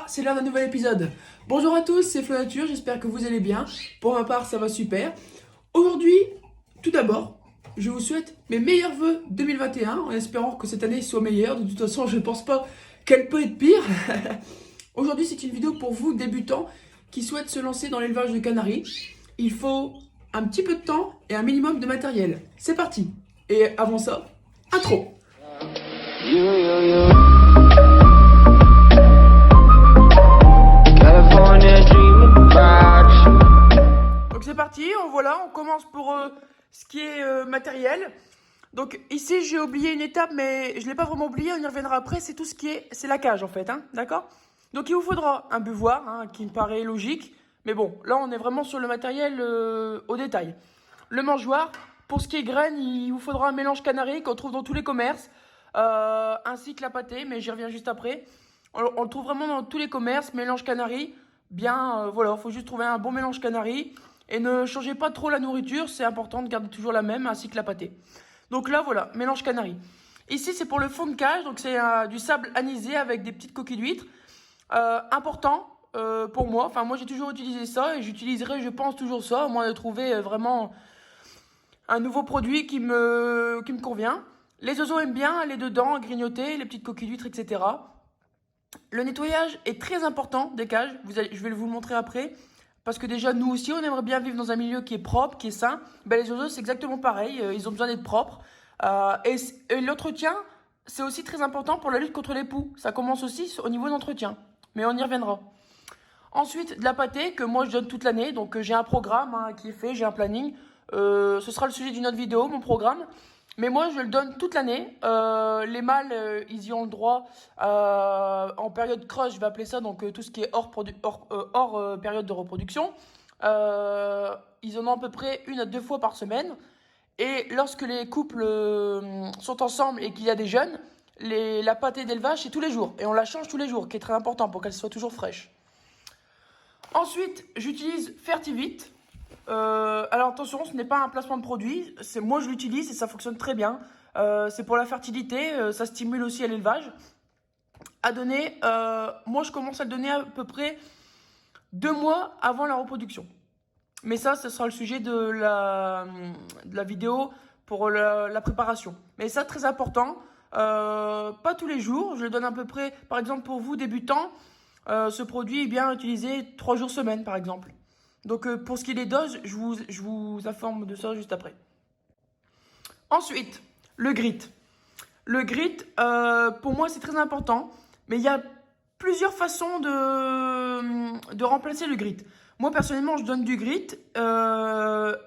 Ah, c'est l'heure d'un nouvel épisode. Bonjour à tous, c'est Flo Nature, j'espère que vous allez bien. Pour ma part, ça va super. Aujourd'hui, tout d'abord, je vous souhaite mes meilleurs vœux 2021, en espérant que cette année soit meilleure. De toute façon, je ne pense pas qu'elle peut être pire. Aujourd'hui, c'est une vidéo pour vous, débutants, qui souhaitent se lancer dans l'élevage de canaris. Il faut un petit peu de temps et un minimum de matériel. C'est parti. Et avant ça, intro. Donc c'est parti, on commence pour ce qui est matériel. Donc ici j'ai oublié une étape, mais je ne l'ai pas vraiment oublié, on y reviendra après, c'est tout ce qui est, c'est la cage en fait, hein, d'accord? Donc il vous faudra un buvoir, hein, qui me paraît logique, mais bon, là on est vraiment sur le matériel au détail. Le mangeoire, pour ce qui est graines, il vous faudra un mélange canari qu'on trouve dans tous les commerces, ainsi que la pâtée, mais j'y reviens juste après. On le trouve vraiment dans tous les commerces, mélange canari, bien, voilà, il faut juste trouver un bon mélange canari. Et ne changez pas trop la nourriture, c'est important de garder toujours la même, ainsi que la pâtée. Donc là, voilà, mélange canari. Ici, c'est pour le fond de cage, donc c'est du sable anisé avec des petites coquilles d'huîtres. Important pour moi, enfin moi j'ai toujours utilisé ça et j'utiliserai, je pense, toujours ça, au moins de trouver vraiment un nouveau produit qui me convient. Les oiseaux aiment bien aller dedans, grignoter, les petites coquilles d'huîtres, etc. Le nettoyage est très important des cages, je vais vous le montrer après. Parce que déjà, nous aussi, on aimerait bien vivre dans un milieu qui est propre, qui est sain. Ben, les oiseaux, c'est exactement pareil. Ils ont besoin d'être propres. Et l'entretien, c'est aussi très important pour la lutte contre les poux. Ça commence aussi au niveau d'entretien. Mais on y reviendra. Ensuite, de la pâtée que moi, je donne toute l'année. Donc, j'ai un programme qui est fait, j'ai un planning. Ce sera le sujet d'une autre vidéo, mon programme. Mais moi, je le donne toute l'année. Les mâles, ils y ont le droit en période creuse, je vais appeler ça, donc tout ce qui est hors période de reproduction. Ils en ont à peu près 1 à 2 fois par semaine. Et lorsque les couples sont ensemble et qu'il y a des jeunes, la pâtée d'élevage, c'est tous les jours. Et on la change tous les jours, qui est très important pour qu'elle soit toujours fraîche. Ensuite, j'utilise Fertivite. Alors attention, ce n'est pas un placement de produit, moi je l'utilise et ça fonctionne très bien. C'est pour la fertilité, ça stimule aussi à l'élevage. À donner, moi je commence à le donner à peu près 2 mois avant la reproduction. Mais ça, ce sera le sujet de la vidéo pour la préparation. Mais ça, très important, pas tous les jours, je le donne à peu près, par exemple pour vous débutants, ce produit est bien utilisé 3 jours semaine par exemple. Donc pour ce qui est des doses, je vous informe de ça juste après. Ensuite, le grit. Le grit, pour moi, c'est très important. Mais il y a plusieurs façons de remplacer le grit. Moi, personnellement, je donne du grit.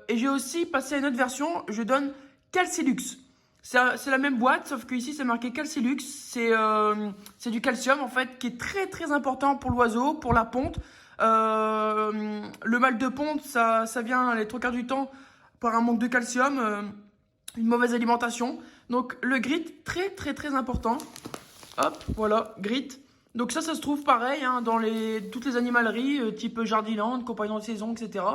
Et j'ai aussi passé à une autre version. Je donne Calcilux. C'est la même boîte, sauf qu'ici, c'est marqué Calcilux. C'est du calcium, en fait, qui est très, très important pour l'oiseau, pour la ponte. Le mal de ponte, ça vient les 3 quarts du temps par un manque de calcium, une mauvaise alimentation. Donc le grit, très très très important. Hop, voilà, grit. Donc ça se trouve pareil hein, dans toutes les animaleries, type Jardiland, Compagnon de saison, etc.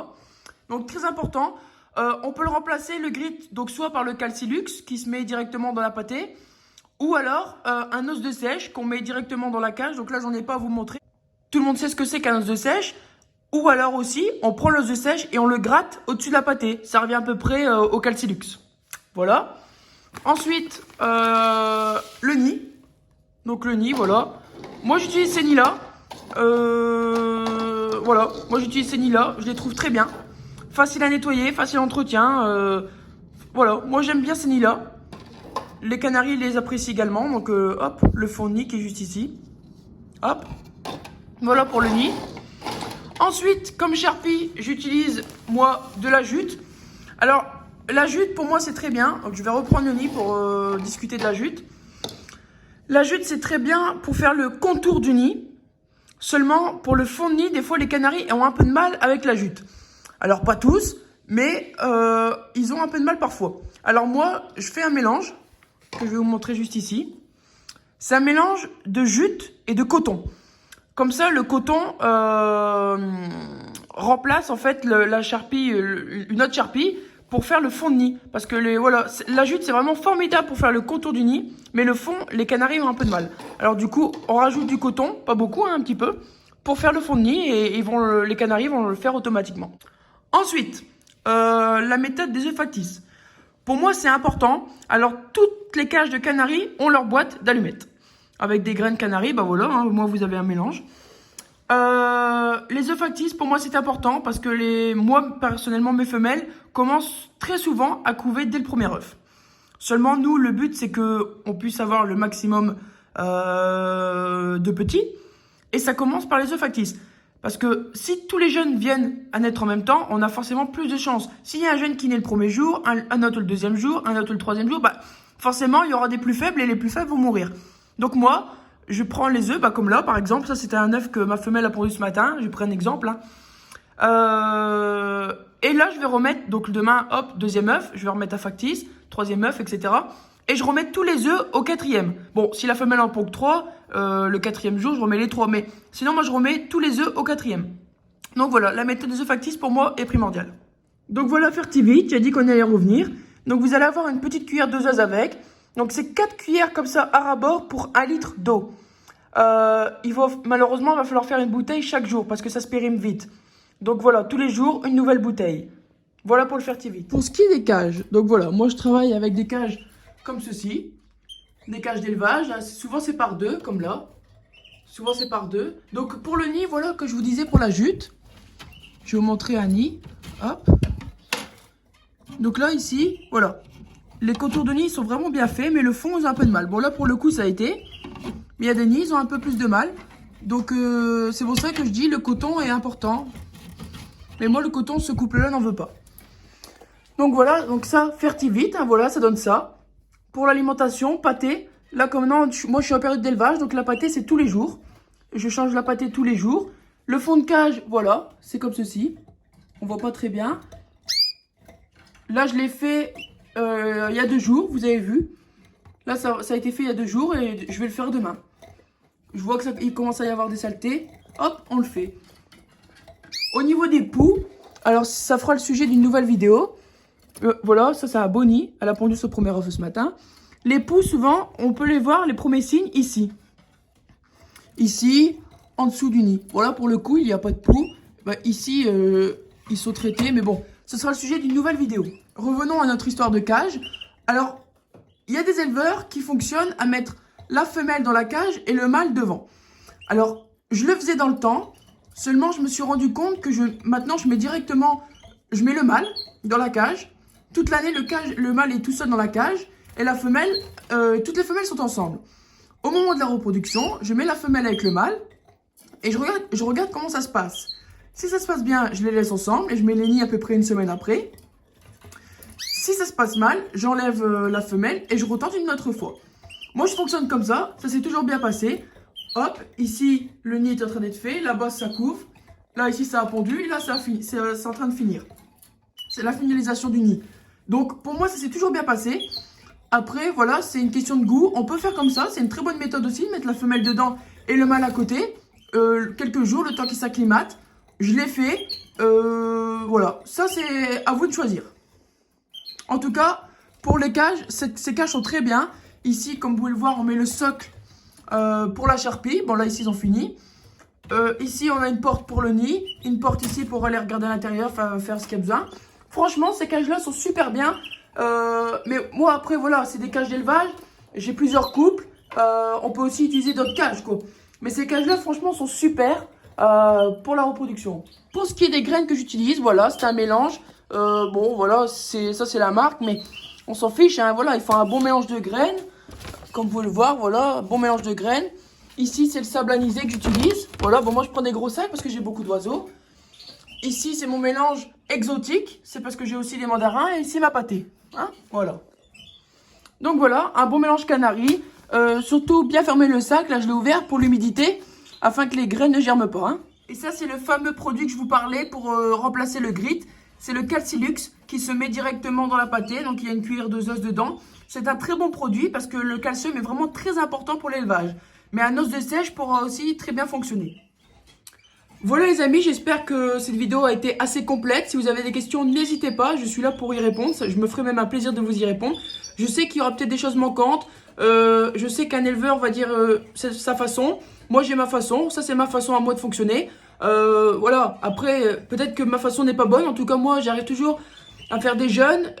Donc très important. On peut le remplacer, le grit, donc soit par le Calcilux, qui se met directement dans la pâtée, ou alors un os de sèche qu'on met directement dans la cage. Donc là, j'en ai pas à vous montrer. Tout le monde sait ce que c'est qu'un os de sèche. Ou alors aussi, on prend l'os de sèche et on le gratte au-dessus de la pâtée. Ça revient à peu près au Calcilux. Voilà. Ensuite, le nid. Donc le nid, voilà. Moi, j'utilise ces nids-là. Voilà. Moi, j'utilise ces nids-là. Je les trouve très bien. Facile à nettoyer, facile à entretien. Voilà. Moi, j'aime bien ces nids-là. Les canaris les apprécient également. Donc, hop, le fond de nid qui est juste ici. Hop. Voilà pour le nid. Ensuite, comme Sharpie, j'utilise, moi, de la jute. Alors, la jute, pour moi, c'est très bien. Donc, je vais reprendre le nid pour discuter de la jute. La jute, c'est très bien pour faire le contour du nid. Seulement, pour le fond de nid, des fois, les canaris ont un peu de mal avec la jute. Alors, pas tous, mais ils ont un peu de mal parfois. Alors, moi, je fais un mélange que je vais vous montrer juste ici. C'est un mélange de jute et de coton. Comme ça, le coton remplace en fait la Sharpie, une autre Sharpie pour faire le fond de nid. Parce que voilà, la jute, c'est vraiment formidable pour faire le contour du nid. Mais le fond, les canaris ont un peu de mal. Alors du coup, on rajoute du coton, pas beaucoup, hein, un petit peu, pour faire le fond de nid. Et les canaris vont le faire automatiquement. Ensuite, la méthode des œufs factices. Pour moi, c'est important. Alors, toutes les cages de canaris ont leur boîte d'allumettes. Avec des graines canaris, bah voilà, hein, moi vous avez un mélange. Les œufs factices, pour moi, c'est important parce que moi, personnellement, mes femelles commencent très souvent à couver dès le premier œuf. Seulement, nous, le but, c'est qu'on puisse avoir le maximum de petits. Et ça commence par les œufs factices. Parce que si tous les jeunes viennent à naître en même temps, on a forcément plus de chances. S'il y a un jeune qui naît le premier jour, un autre le deuxième jour, un autre le troisième jour, bah forcément, il y aura des plus faibles et les plus faibles vont mourir. Donc moi, je prends les œufs, bah comme là, par exemple. Ça, c'était un œuf que ma femelle a pondu ce matin. Je prends un exemple. Hein. Et là, je vais remettre, donc demain, hop, deuxième œuf. Je vais remettre à factice, troisième œuf, etc. Et je remets tous les œufs au quatrième. Bon, si la femelle en pond que 3, le quatrième jour, je remets les 3. Mais sinon, moi, je remets tous les œufs au quatrième. Donc voilà, la méthode des œufs factices, pour moi, est primordiale. Donc voilà, Fertivite, j'ai dit qu'on allait revenir. Donc vous allez avoir une petite cuillère doseuse avec. Donc c'est 4 cuillères comme ça à ras-bord pour 1 litre d'eau. Malheureusement, il va falloir faire une bouteille chaque jour parce que ça se périme vite. Donc voilà, tous les jours, une nouvelle bouteille. Voilà pour le Fertivite. Pour ce qui est des cages, donc voilà, moi je travaille avec des cages comme ceci, des cages d'élevage. Souvent c'est par deux, comme là. Souvent c'est par deux. Donc pour le nid, voilà que je vous disais pour la jute. Je vais vous montrer un nid. Hop. Donc là ici, voilà. Les contours de nid sont vraiment bien faits, mais le fond ils ont un peu de mal. Bon là pour le coup ça a été. Mais il y a des nids, ils ont un peu plus de mal. Donc c'est pour ça que je dis le coton est important. Mais moi le coton, ce couple-là n'en veut pas. Donc voilà, donc ça, Fertivite, hein, voilà, ça donne ça. Pour l'alimentation, pâté. Là, comme non, moi je suis en période d'élevage, donc la pâté c'est tous les jours. Je change la pâté tous les jours. Le fond de cage, voilà, c'est comme ceci. On voit pas très bien. Là, je l'ai fait il y a 2 jours, vous avez vu. Là, ça a été fait il y a 2 jours et je vais le faire demain. Je vois qu'il commence à y avoir des saletés. Hop, on le fait. Au niveau des poux, alors ça fera le sujet d'une nouvelle vidéo. Voilà, ça a boni. Elle a pondu son premier œuf ce matin. Les poux, souvent, on peut les voir, les premiers signes, ici. Ici, en dessous du nid. Voilà, pour le coup, il n'y a pas de poux. Bah, ici, ils sont traités, mais bon, ce sera le sujet d'une nouvelle vidéo. Revenons à notre histoire de cage. Alors, il y a des éleveurs qui fonctionnent à mettre la femelle dans la cage et le mâle devant. Alors, je le faisais dans le temps. Seulement, je me suis rendu compte que maintenant, je mets le mâle dans la cage. Toute l'année, le mâle est tout seul dans la cage. Et la femelle, toutes les femelles sont ensemble. Au moment de la reproduction, je mets la femelle avec le mâle. Et je regarde comment ça se passe. Si ça se passe bien, je les laisse ensemble. Et je mets les nids à peu près une semaine après. Si ça se passe mal, j'enlève la femelle et je retente une autre fois. Moi, je fonctionne comme ça. Ça s'est toujours bien passé. Hop, ici, le nid est en train d'être fait. Là-bas, ça couvre. Là, ici, ça a pondu. Et là, c'est en train de finir. C'est la finalisation du nid. Donc, pour moi, ça s'est toujours bien passé. Après, voilà, c'est une question de goût. On peut faire comme ça. C'est une très bonne méthode aussi, de mettre la femelle dedans et le mâle à côté. Quelques jours, le temps qu'il s'acclimate. Je l'ai fait. Voilà, ça, c'est à vous de choisir. En tout cas, pour les cages, ces cages sont très bien. Ici, comme vous pouvez le voir, on met le socle pour la charpie. Bon, là, ici, ils ont fini. Ici, on a une porte pour le nid. Une porte ici pour aller regarder à l'intérieur, faire ce qu'il y a besoin. Franchement, ces cages-là sont super bien. Mais moi, après, voilà, c'est des cages d'élevage. J'ai plusieurs couples. On peut aussi utiliser d'autres cages, quoi. Mais ces cages-là, franchement, sont super pour la reproduction. Pour ce qui est des graines que j'utilise, voilà, c'est un mélange. Bon, voilà, ça, c'est la marque, mais on s'en fiche, hein. Voilà, il faut un bon mélange de graines. Comme vous pouvez le voir, voilà, bon mélange de graines. Ici, c'est le sable anisé que j'utilise. Voilà, bon, moi, je prends des gros sacs parce que j'ai beaucoup d'oiseaux. Ici, c'est mon mélange exotique. C'est parce que j'ai aussi des mandarins. Et ici, ma pâtée. Hein, voilà. Donc, voilà, un bon mélange canari. Surtout, bien fermer le sac. Là, je l'ai ouvert pour l'humidité, afin que les graines ne germent pas. Hein. Et ça, c'est le fameux produit que je vous parlais pour remplacer le grit. C'est le Calcilux qui se met directement dans la pâtée. Donc, il y a une cuillère de os dedans. C'est un très bon produit parce que le calcium est vraiment très important pour l'élevage. Mais un os de sèche pourra aussi très bien fonctionner. Voilà les amis, j'espère que cette vidéo a été assez complète. Si vous avez des questions, n'hésitez pas, je suis là pour y répondre. Je me ferai même un plaisir de vous y répondre. Je sais qu'il y aura peut-être des choses manquantes. Je sais qu'un éleveur va dire sa façon. Moi j'ai ma façon, ça c'est ma façon à moi de fonctionner. Voilà, après peut-être que ma façon n'est pas bonne. En tout cas moi j'arrive toujours à faire des jeunes.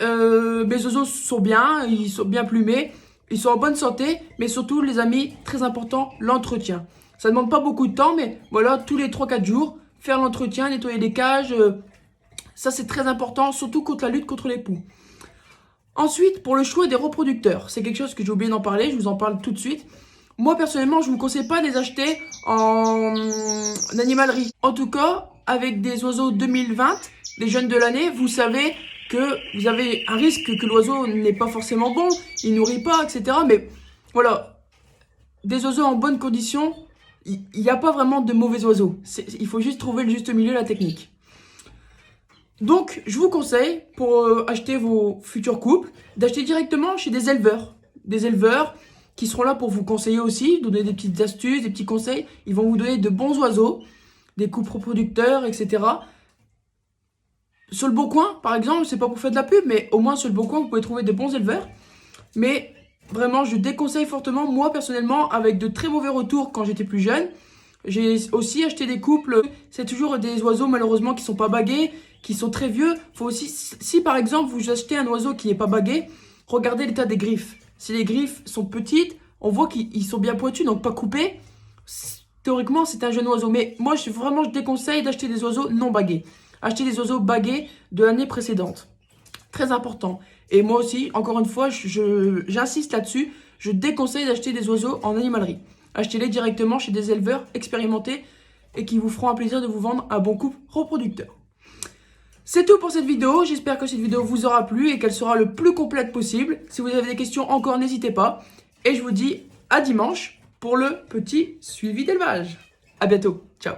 Mes oiseaux sont bien, ils sont bien plumés. Ils sont en bonne santé, mais surtout les amis, très important, l'entretien. Ça ne demande pas beaucoup de temps, mais voilà, tous les 3-4 jours, faire l'entretien, nettoyer les cages, ça c'est très important, surtout contre la lutte contre les poux. Ensuite, pour le choix des reproducteurs, c'est quelque chose que j'ai oublié d'en parler, je vous en parle tout de suite. Moi personnellement, je ne vous conseille pas de les acheter en animalerie. En tout cas, avec des oiseaux 2020, des jeunes de l'année, vous savez que vous avez un risque que l'oiseau n'est pas forcément bon, il nourrit pas, etc. Mais voilà, des oiseaux en bonne condition, il n'y a pas vraiment de mauvais oiseaux. Il faut juste trouver le juste milieu, la technique. Donc, je vous conseille, pour acheter vos futurs couples, d'acheter directement chez des éleveurs. Des éleveurs qui seront là pour vous conseiller aussi, donner des petites astuces, des petits conseils. Ils vont vous donner de bons oiseaux, des couples reproducteurs, etc. Sur le Bon Coin, par exemple, c'est pas pour faire de la pub, mais au moins sur le Bon Coin, vous pouvez trouver des bons éleveurs. Mais vraiment, je déconseille fortement, moi personnellement, avec de très mauvais retours quand j'étais plus jeune. J'ai aussi acheté des couples, c'est toujours des oiseaux malheureusement qui sont pas bagués, qui sont très vieux. Faut aussi, si par exemple vous achetez un oiseau qui n'est pas bagué, regardez l'état des griffes. Si les griffes sont petites, on voit qu'ils sont bien pointus, donc pas coupés. Théoriquement, c'est un jeune oiseau. Mais moi, je déconseille d'acheter des oiseaux non bagués. Acheter des oiseaux bagués de l'année précédente. Très important. Et moi aussi, encore une fois, j'insiste là-dessus, je déconseille d'acheter des oiseaux en animalerie. Achetez-les directement chez des éleveurs expérimentés et qui vous feront un plaisir de vous vendre un bon couple reproducteur. C'est tout pour cette vidéo, j'espère que cette vidéo vous aura plu et qu'elle sera le plus complète possible. Si vous avez des questions encore, n'hésitez pas. Et je vous dis à dimanche pour le petit suivi d'élevage. À bientôt, ciao.